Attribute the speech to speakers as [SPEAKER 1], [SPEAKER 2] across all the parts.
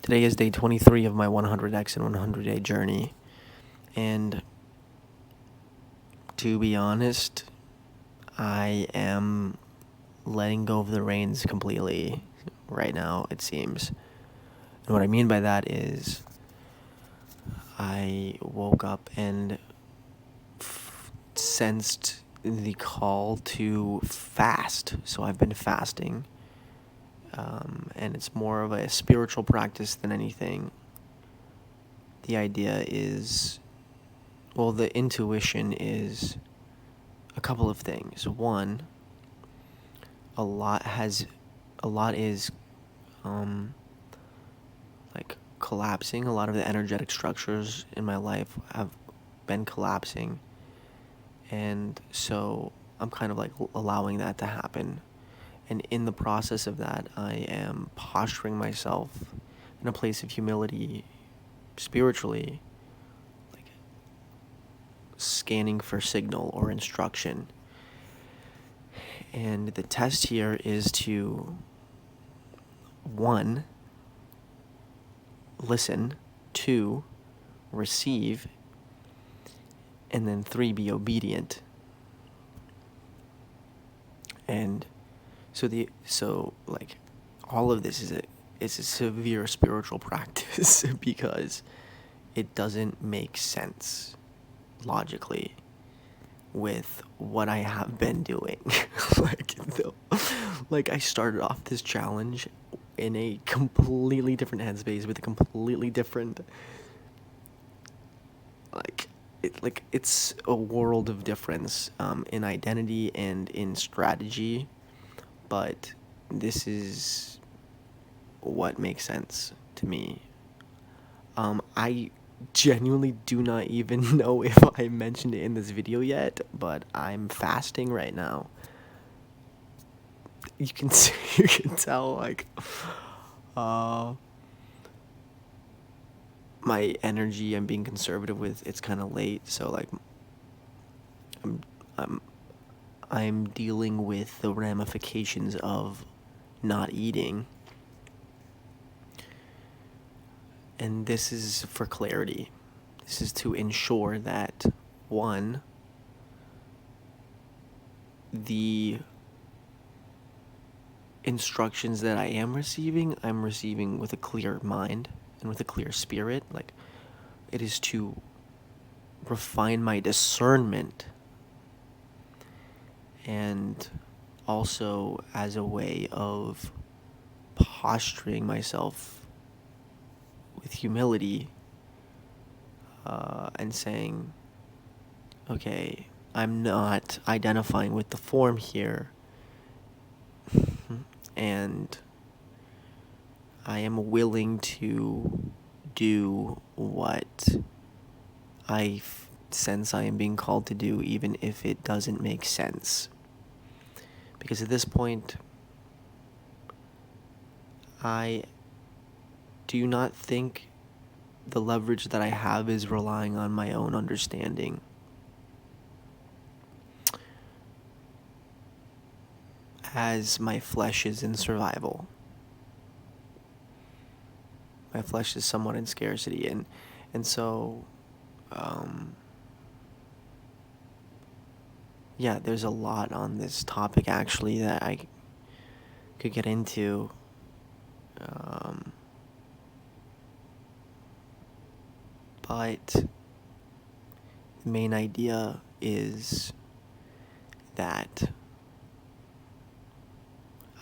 [SPEAKER 1] Today is day 23 of my 100x and 100-day journey. And to be honest, I am letting go of the reins completely right now, it seems. And what I mean by that is I woke up and sensed the call to fast. So I've been fasting. And it's more of a spiritual practice than anything. The idea is, well, the intuition is a couple of things. One, a lot is like collapsing. A lot of the energetic structures in my life have been collapsing, and so I'm kind of like allowing that to happen. And in the process of that, I am posturing myself in a place of humility spiritually, like scanning for signal or instruction. And the test here is to, 1, listen, 2, receive, and then 3, be obedient. And so all of this is a severe spiritual practice because it doesn't make sense logically with what I have been doing. Like I started off this challenge in a completely different headspace with a completely different it's a world of difference in identity and in strategy, but this is what makes sense to me. I genuinely do not even know if I mentioned it in this video yet, but I'm fasting right now. You can tell my energy I'm being conservative with. It's kind of late, so I'm dealing with the ramifications of not eating. And this is for clarity. This is to ensure that, 1, the instructions that I am receiving, I'm receiving with a clear mind and with a clear spirit. Like, it is to refine my discernment, and also as a way of posturing myself with humility, and saying, okay, I'm not identifying with the form here, and I am willing to do what I sense I am being called to do, even if it doesn't make sense. Because at this point, I do not think the leverage that I have is relying on my own understanding. As my flesh is in survival. My flesh is somewhat in scarcity, and so yeah, there's a lot on this topic actually that I could get into. But the main idea is that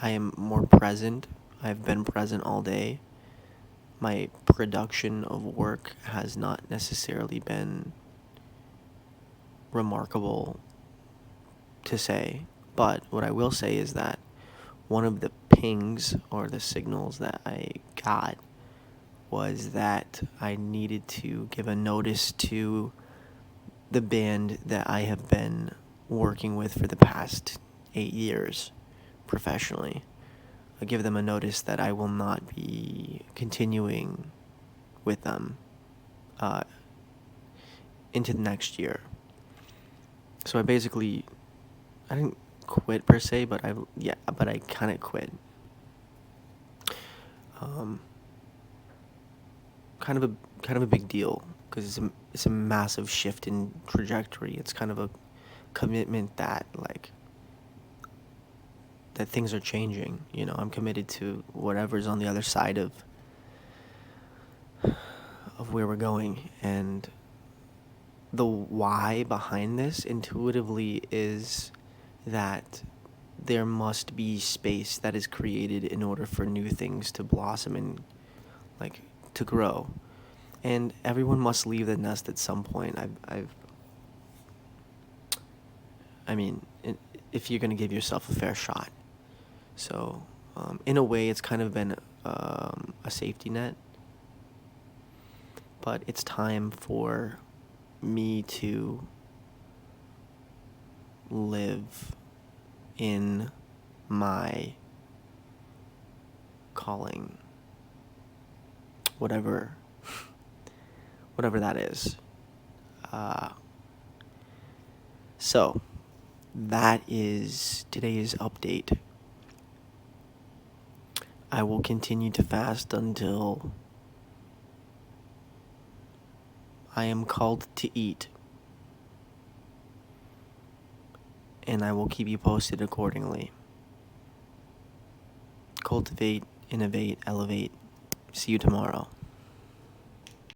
[SPEAKER 1] I am more present. I've been present all day. My production of work has not necessarily been remarkable to say, but what I will say is that one of the pings or the signals that I got was that I needed to give a notice to the band that I have been working with for the past 8 years professionally. I give them a notice that I will not be continuing with them into the next year. So I didn't quit per se, but I kind of quit. kind of a big deal because it's a massive shift in trajectory. It's kind of a commitment that that things are changing. I'm committed to whatever's on the other side of where we're going, and the why behind this intuitively is that there must be space that is created in order for new things to blossom and to grow. And everyone must leave the nest at some point. I mean, if you're going to give yourself a fair shot. So, in a way, it's kind of been a safety net. But it's time for me to live in my calling, whatever that is. So that is today's update. I will continue to fast until I am called to eat, and I will keep you posted accordingly. Cultivate, innovate, elevate. See you tomorrow.